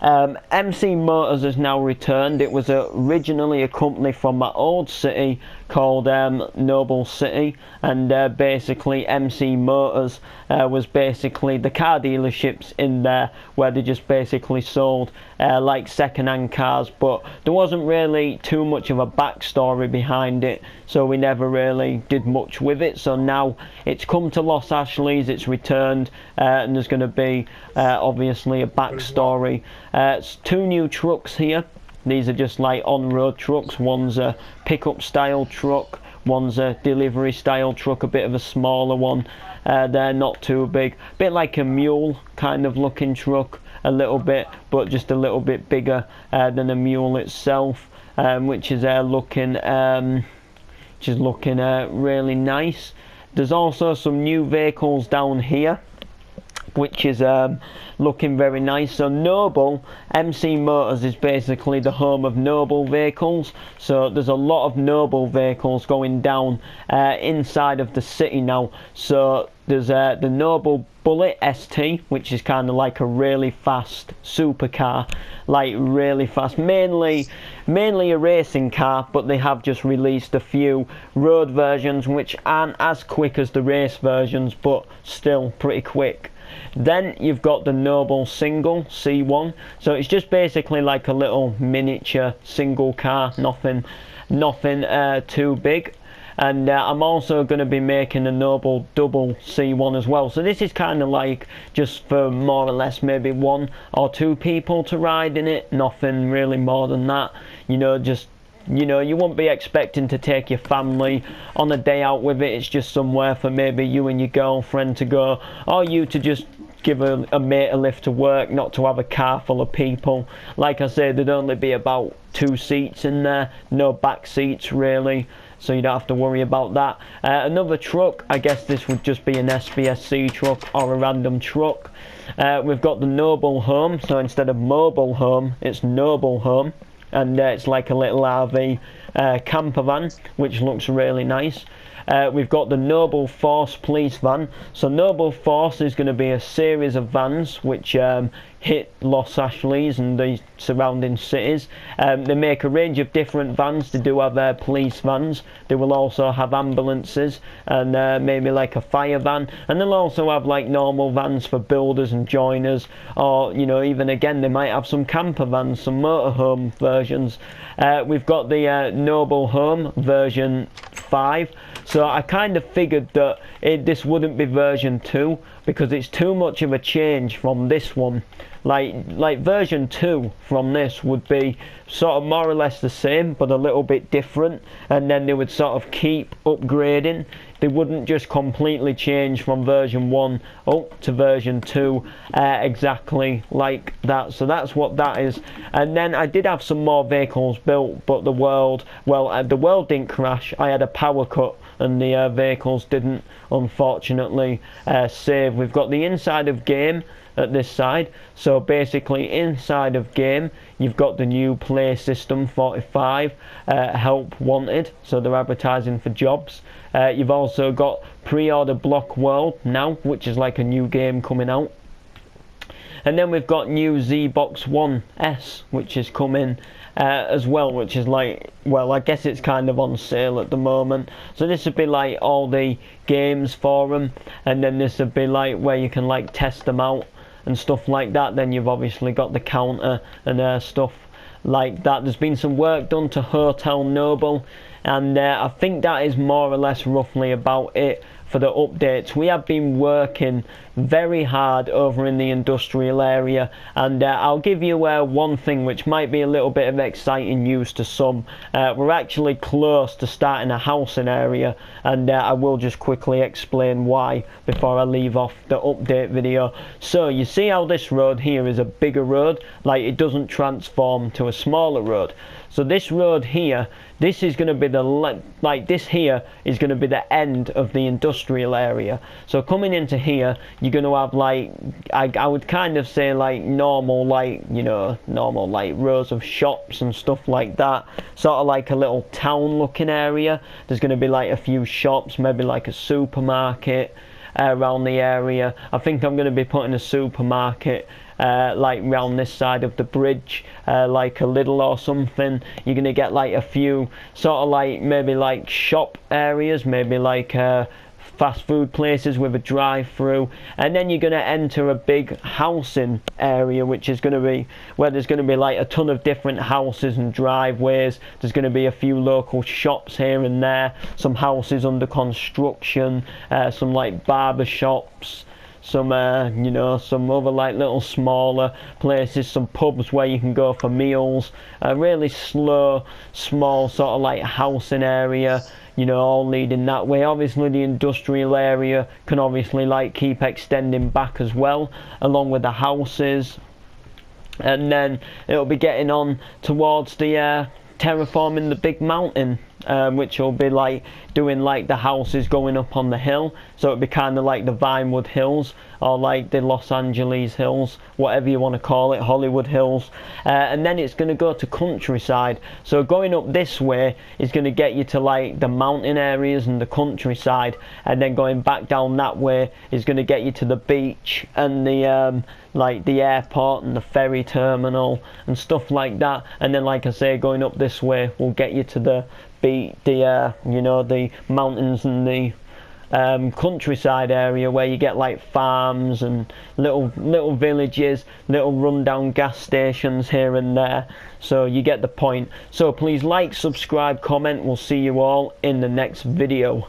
MC Motors has now returned. It was originally a company from my old city called Noble City, and basically MC Motors was basically the car dealerships in there where they just basically sold like second-hand cars, but there wasn't really too much of a backstory behind it, so we never really did much with it. So now it's come to Los Ashley's, it's returned, and there's going to be obviously a backstory. It's 2 new trucks here. These are just like on-road trucks. One's a pickup style truck, one's a delivery style truck, a bit of a smaller one. They're not too big, a bit like a mule kind of looking truck, a little bit, but just a little bit bigger than a mule itself, which is looking really nice. There's also some new vehicles down here, which is looking very nice. So Noble, MC Motors is basically the home of Noble vehicles, so there's a lot of Noble vehicles going down inside of the city now. So there's the Noble Bullet ST, which is kind of like a really fast supercar, like really fast, mainly a racing car, but they have just released a few road versions which aren't as quick as the race versions, but still pretty quick. Then you've got the Noble Single C1, so it's just basically like a little miniature single car, nothing too big. And I'm also going to be making a Noble Double C1 as well, so this is kind of like just for more or less maybe 1 or 2 people to ride in it, nothing really more than that, you know. Just, you know, you won't be expecting to take your family on a day out with it. It's just somewhere for maybe you and your girlfriend to go, or you to just give a mate a lift to work, not to have a car full of people. Like I said, there'd only be about 2 seats in there, no back seats really, so you don't have to worry about that. Another truck, I guess this would just be an SBSC truck or a random truck. We've got the Noble Home, so instead of Mobile Home, it's Noble Home, and it's like a little RV camper van, which looks really nice. We've got the Noble Force police van. So Noble Force is going to be a series of vans which hit Los Ashley's and the surrounding cities. They make a range of different vans. They do have police vans. They will also have ambulances and maybe like a fire van, and they'll also have like normal vans for builders and joiners, or you know, even again they might have some camper vans, some motorhome versions. We've got the Noble Home version 5. So I kind of figured that this wouldn't be version 2 because it's too much of a change from this one. Like version 2 from this would be sort of more or less the same but a little bit different, and then they would sort of keep upgrading. They wouldn't just completely change from version 1 up to version 2 exactly like that. So that's what that is. And then I did have some more vehicles built, but the world didn't crash. I had a power cut and the vehicles didn't, unfortunately, save. We've got the inside of game at this side. So basically inside of game you've got the new Play System 45 help wanted, so they're advertising for jobs. You've also got Pre-Order Block World now, which is like a new game coming out. And then we've got new ZBox One S, which is coming as well, which is like, well, I guess it's kind of on sale at the moment. So this would be like all the games for them, and then this would be like where you can like test them out and stuff like that. Then you've obviously got the counter and stuff like that. There's been some work done to Hotel Noble, and I think that is more or less roughly about it for the updates. We have been working very hard over in the industrial area, and I'll give you one thing which might be a little bit of exciting news to some. We're actually close to starting a housing area, and I will just quickly explain why before I leave off the update video. So you see how this road here is a bigger road, like it doesn't transform to a smaller road. So this road here, this is going to be this here is going to be the end of the industrial area. So coming into here, you're going to have like, I would kind of say like normal rows of shops and stuff like that. Sort of like a little town looking area. There's going to be like a few shops, maybe like a supermarket. around the area. I think I'm going to be putting a supermarket like round this side of the bridge, like a Lidl or something. You're going to get like a few sort of like maybe like shop areas, maybe like fast food places with a drive-through, and then you're going to enter a big housing area, which is going to be where there's going to be like a ton of different houses and driveways. There's going to be a few local shops here and there, some houses under construction, some like barber shops, some you know, some other like little smaller places, some pubs where you can go for meals, a really small sort of like housing area, you know, all leading that way. Obviously the industrial area can obviously like keep extending back as well, along with the houses, and then it'll be getting on towards the terraforming the big mountain, which will be like doing like the houses going up on the hill, so it'll be kind of like the Vinewood Hills, or like the Los Angeles Hills, whatever you want to call it, Hollywood Hills, and then it's going to go to countryside. So going up this way is going to get you to like the mountain areas and the countryside, and then going back down that way is going to get you to the beach and the like the airport and the ferry terminal and stuff like that. And then, like I say, going up this way will get you to the beach, you know, the mountains and the countryside area, where you get like farms and little villages, little rundown gas stations here and there. So you get the point. So please like, subscribe, comment. We'll see you all in the next video.